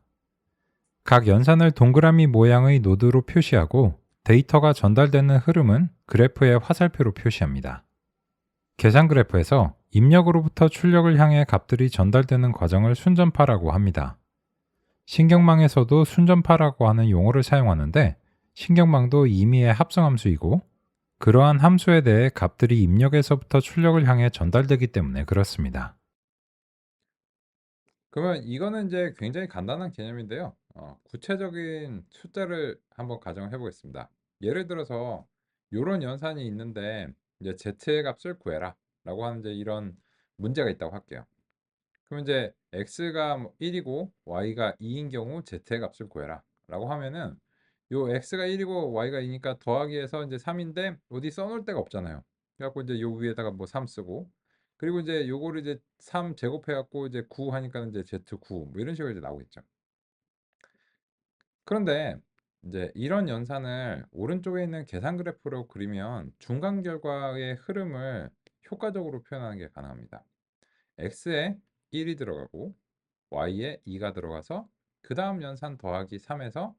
각 연산을 동그라미 모양의 노드로 표시하고 데이터가 전달되는 흐름은 그래프의 화살표로 표시합니다. 계산 그래프에서 입력으로부터 출력을 향해 값들이 전달되는 과정을 순전파라고 합니다. 신경망에서도 순전파라고 하는 용어를 사용하는데 신경망도 임의의 합성함수이고 그러한 함수에 대해 값들이 입력에서부터 출력을 향해 전달되기 때문에 그렇습니다. 그러면 이거는 이제 굉장히 간단한 개념인데요. 구체적인 숫자를 한번 가정을 해 보겠습니다. 예를 들어서 요런 연산이 있는데 이제 "z의 값을 구해라."라고 하는 이제 이런 문제가 있다고 할게요. 그럼 이제 x가 뭐 1 이고 y가 2인 경우 z의 값을 구해라라고 하면은 요 x가 1 이고 y가 2 니까 더하기해서 인제 3 인데 어디 써 놓을 데가 없잖아요. 그래 갖고 인제 요 위에다가 뭐 3 쓰고 그리고 인제 요거를 이제 3 제곱해 갖고 이제 9 하니까는 이제 z9 뭐 이런 식으로 이제 나오겠죠. 그런데 인제 이런 연산을 오른쪽에 있는 계산 그래프로 그리면 중간 결과의 흐름을 효과적으로 표현하는 게 가능합니다. x에 1이 들어가고 y에 2가 들어가서 그다음 연산 더하기 3 에서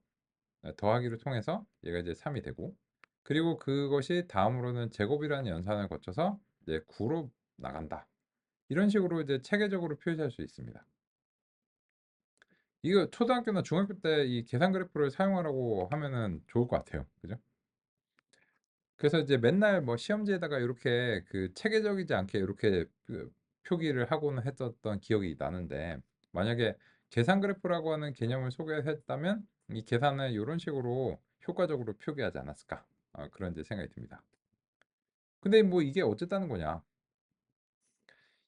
더하기를 통해서 얘가 이제 3이 되고 그리고 그것이 다음으로는 제곱이라는 연산을 거쳐서 이제 9로 나간다. 이런 식으로 이제 체계적으로 표시할 수 있습니다. 이거 초등학교나 중학교 때 이 계산 그래프를 사용하라고 하면은 좋을 것 같아요. 그죠? 그래서 이제 맨날 뭐 시험지에다가 요렇게 그 체계적이지 않게 요렇게 그 표기를 하고는 했었던 기억이 나는데 만약에 계산 그래프라고 하는 개념을 소개했다면 이 계산을 요런 식으로 효과적으로 표기하지 않았을까? 그런 이제 생각이 듭니다. 근데 뭐 이게 어쨌다는 거냐?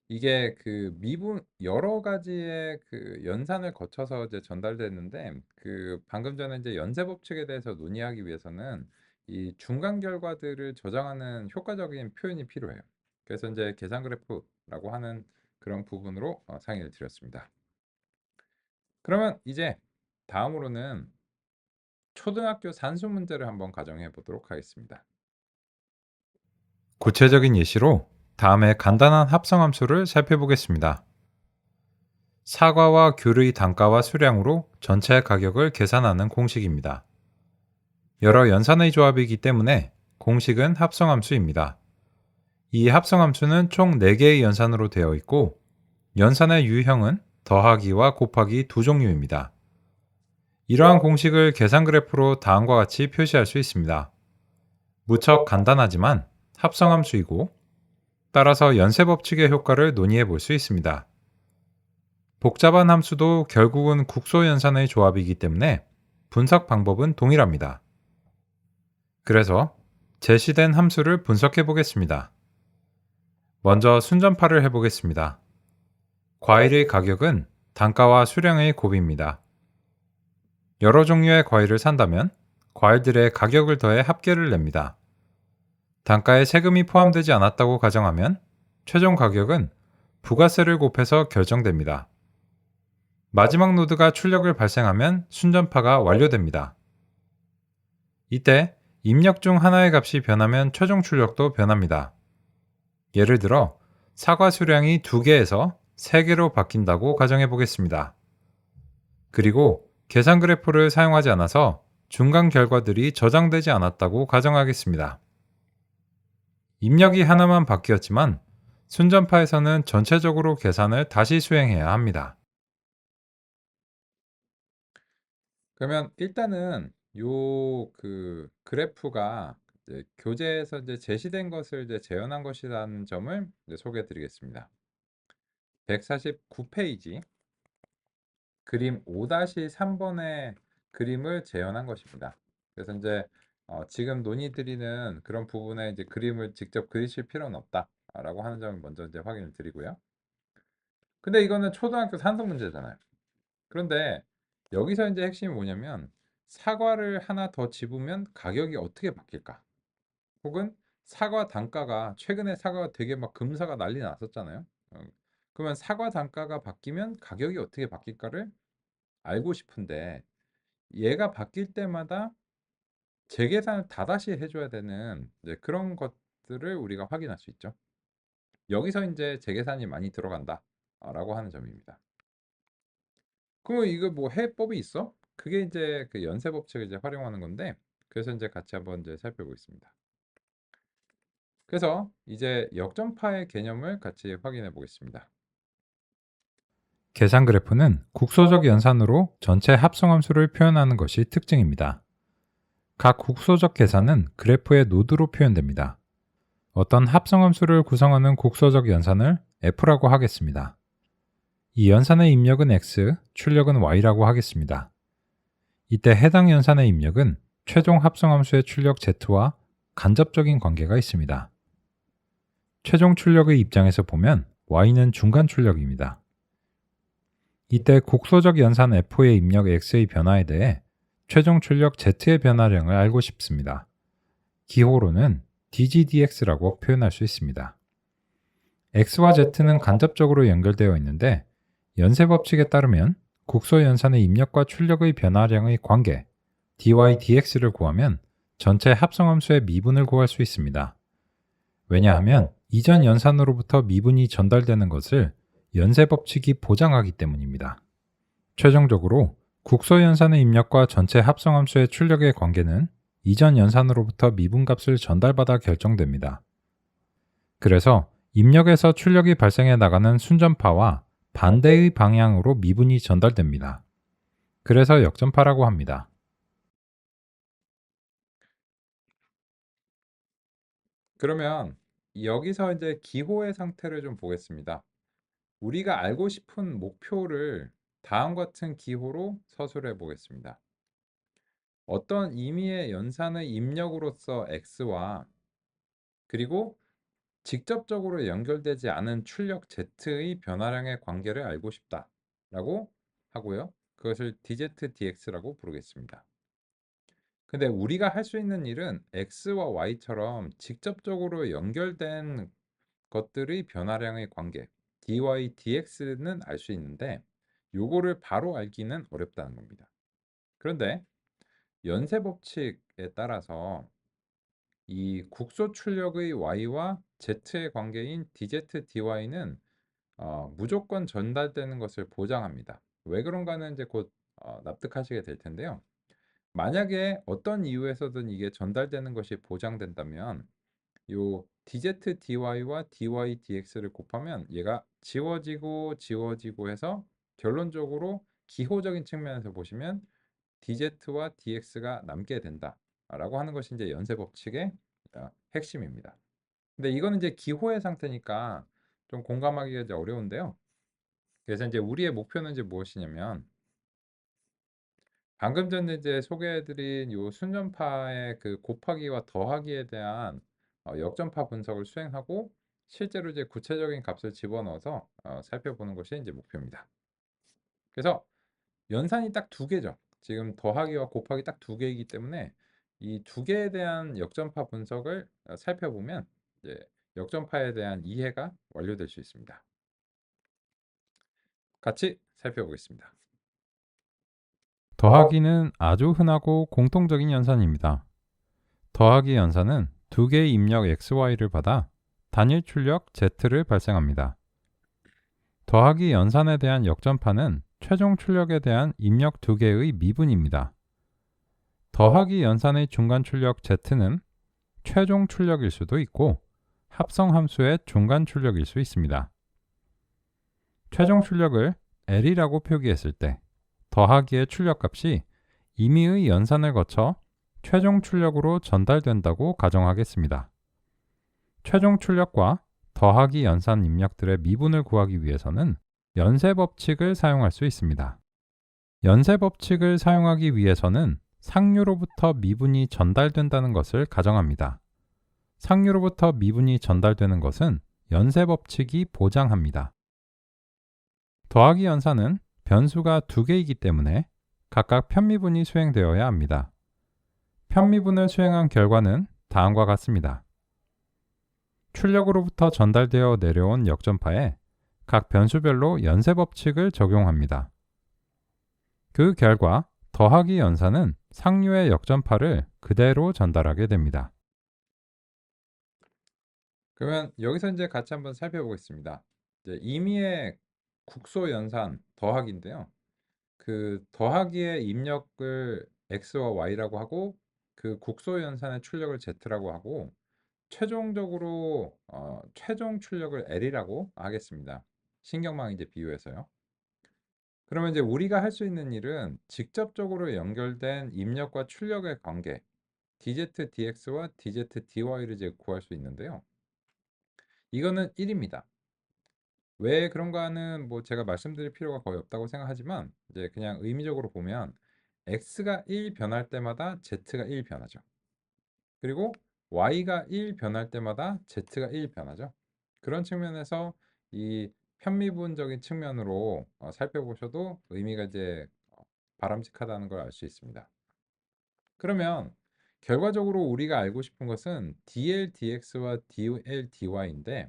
이게 그 미분 여러 가지의 그 연산을 거쳐서 이제 전달됐는데 그 방금 전에 이제 연쇄 법칙에 대해서 논의하기 위해서는 이 중간 결과들을 저장하는 효과적인 표현이 필요해요. 그래서 인제 계산 그래프라고 하는 그런 부분으로 상의를 드렸습니다. 그러면 이제 다음으로는 초등학교 산수 문제를 한번 가정해 보도록 하겠습니다. 구체적인 예시로 다음에 간단한 합성함수를 살펴보겠습니다. 사과와 귤의 단가와 수량으로 전체 가격을 계산하는 공식입니다. 여러 연산의 조합이기 때문에 공식은 합성함수입니다. 이 합성함수는 총 4개의 연산으로 되어 있고 연산의 유형은 더하기와 곱하기 두 종류입니다. 이러한 공식을 계산 그래프로 다음과 같이 표시할 수 있습니다. 무척 간단하지만 합성함수이고 따라서 연쇄 법칙의 효과를 논의해 볼 수 있습니다. 복잡한 함수도 결국은 국소 연산의 조합이기 때문에 분석 방법은 동일합니다. 그래서 제시된 함수를 분석해 보겠습니다. 먼저 순전파를 해보겠습니다. 과일의 가격은 단가와 수량의 곱입니다. 여러 종류의 과일을 산다면 과일들의 가격을 더해 합계를 냅니다. 단가에 세금이 포함되지 않았다고 가정하면 최종 가격은 부가세를 곱해서 결정됩니다. 마지막 노드가 출력을 발생하면 순전파가 완료됩니다. 이때 입력 중 하나의 값이 변하면 최종 출력도 변합니다. 예를 들어 사과 수량이 2개에서 3개로 바뀐다고 가정해 보겠습니다. 그리고 계산 그래프를 사용하지 않아서 중간 결과들이 저장되지 않았다고 가정하겠습니다. 입력이 하나만 바뀌었지만 순전파에서는 전체적으로 계산을 다시 수행해야 합니다. 그러면 일단은 요 그 그래프가 이제 교재에서 이제 제시된 것을 이제 재현한 것이라는 점을 이제 소개해 드리겠습니다. 149 페이지 그림 5-3 번의 그림을 재현한 것입니다. 그래서 인제 지금 논의 드리는 그런 부분에 이제 그림을 직접 그리실 필요는 없다라고 하는 점을 먼저 이제 확인을 드리고요. 근데 이거는 초등학교 산수 문제잖아요. 그런데 여기서 인제 핵심이 뭐냐면 사과를 하나 더 집으면 가격이 어떻게 바뀔까? 혹은 사과 단가가 최근에 사과가 되게 막 금사가 난리 났었잖아요. 그러면 사과 단가가 바뀌면 가격이 어떻게 바뀔까를 알고 싶은데 얘가 바뀔 때마다 재계산을 다다시 해 줘야 되는 이제 그런 것들을 우리가 확인할 수 있죠. 여기서 인제 재계산이 많이 들어간다 라고 하는 점입니다. 그러면 이거 뭐 해법이 있어? 그게 이제 그 연쇄 법칙을 이제 활용하는 건데 그래서 이제 같이 한번 이제 살펴보겠습니다. 그래서 이제 역전파의 개념을 같이 확인해 보겠습니다. 계산 그래프는 국소적 연산으로 전체 합성함수를 표현하는 것이 특징입니다. 각 국소적 계산은 그래프의 노드로 표현됩니다. 어떤 합성함수를 구성하는 국소적 연산을 F라고 하겠습니다. 이 연산의 입력은 X, 출력은 Y라고 하겠습니다. 이때 해당 연산의 입력은 최종 합성함수의 출력 Z와 간접적인 관계가 있습니다. 최종 출력의 입장에서 보면 Y는 중간 출력입니다. 이때 국소적 연산 F의 입력 X의 변화에 대해 최종 출력 Z의 변화량을 알고 싶습니다. 기호로는 dgdx라고 표현할 수 있습니다. X와 Z는 간접적으로 연결되어 있는데 연쇄 법칙에 따르면 국소 연산의 입력과 출력의 변화량의 관계 dy dx를 구하면 전체 합성함수의 미분을 구할 수 있습니다. 왜냐하면 이전 연산으로부터 미분이 전달되는 것을 연쇄 법칙이 보장하기 때문입니다. 최종적으로 국소 연산의 입력과 전체 합성함수의 출력의 관계는 이전 연산으로부터 미분값을 전달받아 결정됩니다. 그래서 입력에서 출력이 발생해 나가는 순전파와 반대의 방향으로 미분이 전달됩니다. 그래서 역전파라고 합니다. 그러면 여기서 이제 기호의 상태를 좀 보겠습니다. 우리가 알고 싶은 목표를 다음과 같은 기호로 서술해 보겠습니다. 어떤 임의의 연산의 입력으로서 X와 그리고 직접적으로 연결되지 않은 출력 Z의 변화량의 관계를 알고 싶다라고 하고요. 그것을 dz/dx라고 부르겠습니다. 근데 우리가 할 수 있는 일은 X와 Y처럼 직접적으로 연결된 것들의 변화량의 관계 dy, dx는 알 수 있는데 요거를 바로 알기는 어렵다는 겁니다. 그런데 연쇄 법칙에 따라서 이 국소 출력의 y와 z의 관계인 dz, dy는 무조건 전달되는 것을 보장합니다. 왜 그런가는 이제 곧 납득하시게 될 텐데요. 만약에 어떤 이유에서든 이게 전달되는 것이 보장된다면 요 dz, dy와 dy, dx를 곱하면 얘가 지워지고 해서 결론적으로 기호적인 측면에서 보시면 dz와 dx가 남게 된다라고 하는 것이 이제 연쇄 법칙의 핵심입니다. 근데 이거는 이제 기호의 상태니까 좀 공감하기가 이제 어려운데요. 그래서 이제 우리의 목표는 이제 무엇이냐면 방금 전에 이제 소개해드린 요 순전파의 그 곱하기와 더하기에 대한 역전파 분석을 수행하고 실제로 이제 구체적인 값을 집어넣어서 살펴보는 것이 이제 목표입니다. 그래서 연산이 딱 두 개죠. 지금 더하기와 곱하기 딱 두 개이기 때문에 이 두 개에 대한 역전파 분석을 살펴보면 이제 역전파에 대한 이해가 완료될 수 있습니다. 같이 살펴보겠습니다. 더하기는 아주 흔하고 공통적인 연산입니다. 더하기 연산은 두 개의 입력 XY를 받아 단일 출력 Z를 발생합니다. 더하기 연산에 대한 역전파는 최종 출력에 대한 입력 두 개의 미분입니다. 더하기 연산의 중간 출력 Z는 최종 출력일 수도 있고 합성 함수의 중간 출력일 수 있습니다. 최종 출력을 L이라고 표기했을 때 더하기의 출력값이 임의의 연산을 거쳐 최종 출력으로 전달된다고 가정하겠습니다. 최종 출력과 더하기 연산 입력들의 미분을 구하기 위해서는 연쇄 법칙을 사용할 수 있습니다. 연쇄 법칙을 사용하기 위해서는 상류로부터 미분이 전달된다는 것을 가정합니다. 상류로부터 미분이 전달되는 것은 연쇄 법칙이 보장합니다. 더하기 연산은 변수가 두 개이기 때문에 각각 편미분이 수행되어야 합니다. 편미분을 수행한 결과는 다음과 같습니다. 출력으로부터 전달되어 내려온 역전파에 각 변수별로 연쇄 법칙을 적용합니다. 그 결과 더하기 연산은 상류의 역전파를 그대로 전달하게 됩니다. 그러면 여기서 이제 같이 한번 살펴보겠습니다. 이제 임의의 국소 연산 더하기인데요. 그 더하기의 입력을 x와 y라고 하고 그 국소 연산의 출력을 z라고 하고 최종적으로 최종 출력을 L이라고 하겠습니다. 신경망 이제 비유해서요. 그러면 이제 우리가 할 수 있는 일은 직접적으로 연결된 입력과 출력의 관계 dz dx와 dz dy를 이제 구할 수 있는데요. 이거는 1입니다. 왜 그런가는 뭐 제가 말씀드릴 필요가 거의 없다고 생각하지만 이제 그냥 의미적으로 보면 x가 1 변할 때마다 z가 1 변하죠. 그리고 y가 1 변할 때마다 z가 1 변하죠. 그런 측면에서 이 편미분적인 측면으로 살펴보셔도 의미가 이제 바람직하다는 걸 알 수 있습니다. 그러면 결과적으로 우리가 알고 싶은 것은 dl dx와 dl dy인데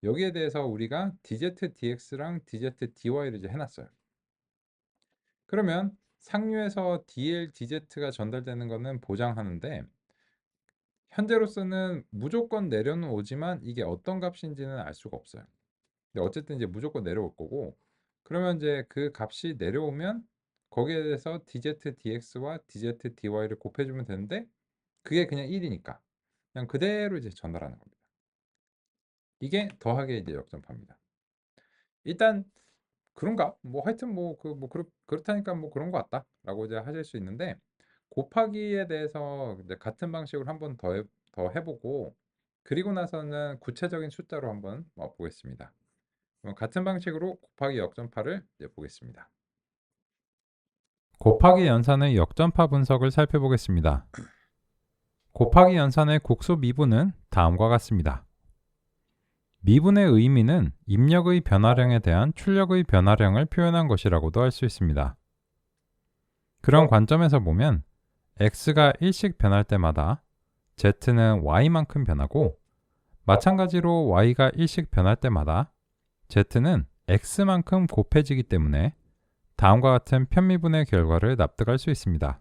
여기에 대해서 우리가 dz dx랑 dz dy를 이제 해놨어요. 그러면 상류에서 dl dz가 전달되는 것은 보장하는데 현재로서는 무조건 내려오지만 이게 어떤 값인지는 알 수가 없어요. 근데 어쨌든 이제 무조건 내려올 거고 그러면 이제 그 값이 내려오면 거기에 대해서 dz dx와 dz dy를 곱해주면 되는데 그게 그냥 1이니까 그냥 그대로 이제 전달하는 겁니다. 이게 더하기의 이제 역전파입니다. 일단 그런가? 뭐 하여튼 그렇다니까 뭐 그런 것 같다라고 이제 하실 수 있는데 곱하기에 대해서 이제 같은 방식으로 한번 더 해보고 그리고 나서는 구체적인 숫자로 한번 보겠습니다. 그럼 같은 방식으로 곱하기 역전파를 이제 보겠습니다. 곱하기 연산의 역전파 분석을 살펴보겠습니다. 곱하기 연산의 국소 미분은 다음과 같습니다. 미분의 의미는 입력의 변화량에 대한 출력의 변화량을 표현한 것이라고도 할 수 있습니다. 그런 관점에서 보면 x가 1씩 변할 때마다 z는 y만큼 변하고 마찬가지로 y가 1씩 변할 때마다 z는 x만큼 곱해지기 때문에 다음과 같은 편미분의 결과를 납득할 수 있습니다.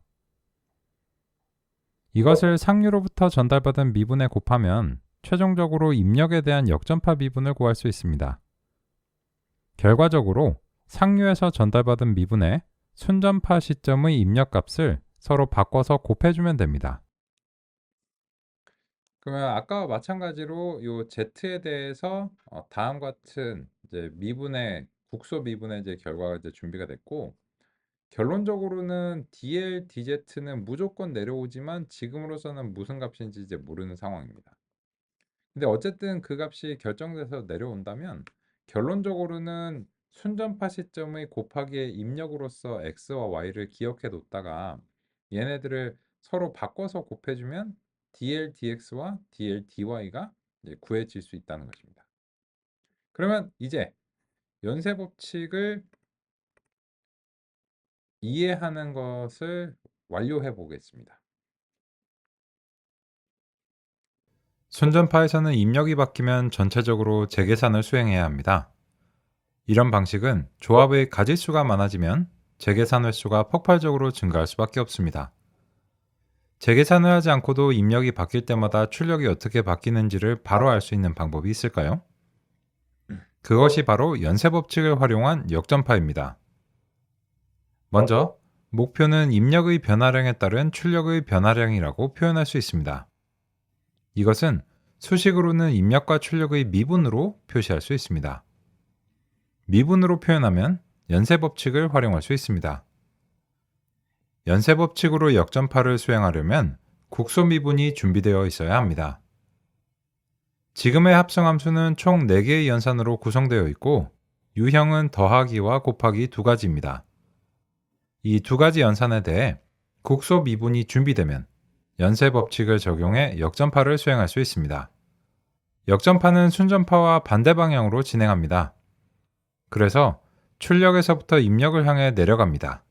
이것을 상류로부터 전달받은 미분에 곱하면 최종적으로 입력에 대한 역전파 미분을 구할 수 있습니다. 결과적으로 상류에서 전달받은 미분의 순전파 시점의 입력값을 서로 바꿔서 곱해주면 됩니다. 그러면 아까와 마찬가지로 요 z에 대해서 다음 같은 이제 미분의 국소 미분의 이제 결과가 이제 준비가 됐고 결론적으로는 dl dz는 무조건 내려오지만 지금으로서는 무슨 값인지 이제 모르는 상황입니다. 근데 어쨌든 그 값이 결정돼서 내려온다면 결론적으로는 순전파 시점의 곱하기의 입력으로서 x와 y를 기억해 뒀다가 얘네들을 서로 바꿔서 곱해주면 dl dx와 dl dy가 이제 구해질 수 있다는 것입니다. 그러면 이제 연쇄 법칙을 이해하는 것을 완료해 보겠습니다. 순전파에서는 입력이 바뀌면 전체적으로 재계산을 수행해야 합니다. 이런 방식은 조합의 가짓수가 많아지면 재계산 횟수가 폭발적으로 증가할 수밖에 없습니다. 재계산을 하지 않고도 입력이 바뀔 때마다 출력이 어떻게 바뀌는지를 바로 알 수 있는 방법이 있을까요? 그것이 바로 연쇄 법칙을 활용한 역전파입니다. 먼저 목표는 입력의 변화량에 따른 출력의 변화량이라고 표현할 수 있습니다. 이것은 수식으로는 입력과 출력의 미분으로 표시할 수 있습니다. 미분으로 표현하면 연쇄 법칙을 활용할 수 있습니다. 연쇄 법칙으로 역전파를 수행하려면 국소 미분이 준비되어 있어야 합니다. 지금의 합성함수는 총 4개의 연산으로 구성되어 있고 유형은 더하기와 곱하기 두 가지입니다. 이 두 가지 연산에 대해 국소 미분이 준비되면 연쇄 법칙을 적용해 역전파를 수행할 수 있습니다. 역전파는 순전파와 반대 방향으로 진행합니다. 그래서 출력에서부터 입력을 향해 내려갑니다.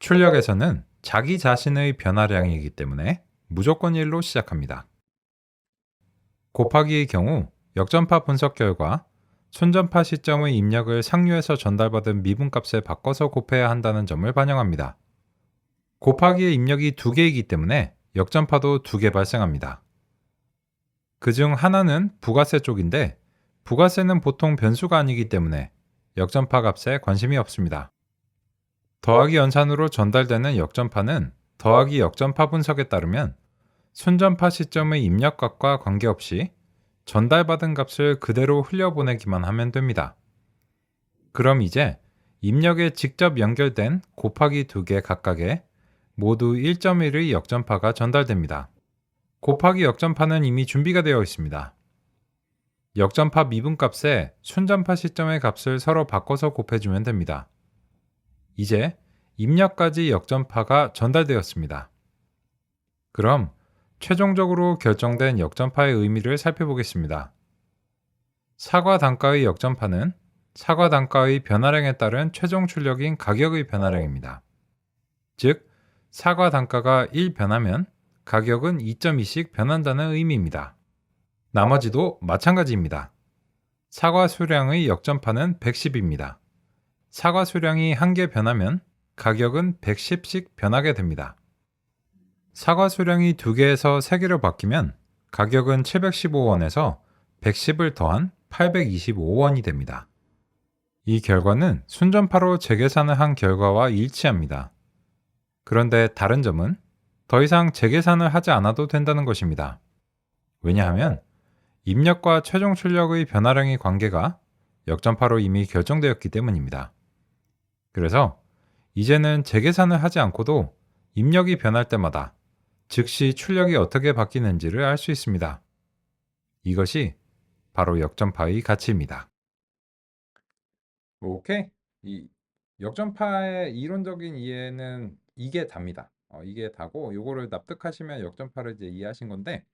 출력에서는 자기 자신의 변화량이기 때문에 무조건 1로 시작합니다. 곱하기의 경우 역전파 분석 결과 순전파 시점의 입력을 상류에서 전달받은 미분값에 바꿔서 곱해야 한다는 점을 반영합니다. 곱하기의 입력이 2개이기 때문에 역전파도 2개 발생합니다. 그중 하나는 부가세 쪽인데 부가세는 보통 변수가 아니기 때문에 역전파 값에 관심이 없습니다. 더하기 연산으로 전달되는 역전파는 더하기 역전파 분석에 따르면 순전파 시점의 입력값과 관계없이 전달받은 값을 그대로 흘려보내기만 하면 됩니다. 그럼 이제 입력에 직접 연결된 곱하기 2개 각각에 모두 1.1의 역전파가 전달됩니다. 곱하기 역전파는 이미 준비가 되어 있습니다. 역전파 미분값에 순전파 시점의 값을 서로 바꿔서 곱해주면 됩니다. 이제 입력까지 역전파가 전달되었습니다. 그럼 최종적으로 결정된 역전파의 의미를 살펴보겠습니다. 사과 단가의 역전파는 사과 단가의 변화량에 따른 최종 출력인 가격의 변화량입니다. 즉, 사과 단가가 1 변하면 가격은 2.2씩 변한다는 의미입니다. 나머지도 마찬가지입니다. 사과 수량의 역전파는 110입니다. 사과 수량이 1개 변하면 가격은 110씩 변하게 됩니다. 사과 수량이 2개에서 3개로 바뀌면 가격은 715원에서 110을 더한 825원이 됩니다. 이 결과는 순전파로 재계산을 한 결과와 일치합니다. 그런데 다른 점은 더 이상 재계산을 하지 않아도 된다는 것입니다. 왜냐하면 입력과 최종 출력의 변화량의 관계가 역전파로 이미 결정되었기 때문입니다. 그래서 이제는 재계산을 하지 않고도 입력이 변할 때마다 즉시 출력이 어떻게 바뀌는지를 알 수 있습니다. 이것이 바로 역전파의 가치입니다. 오케이. 이 역전파의 이론적인 이해는 이게 답니다. 이게 다고 요거를 납득하시면 역전파를 이제 이해하신 건데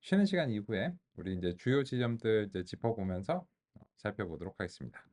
쉬는 시간 이후에 우리 이제 주요 지점들 이제 짚어보면서 살펴보도록 하겠습니다.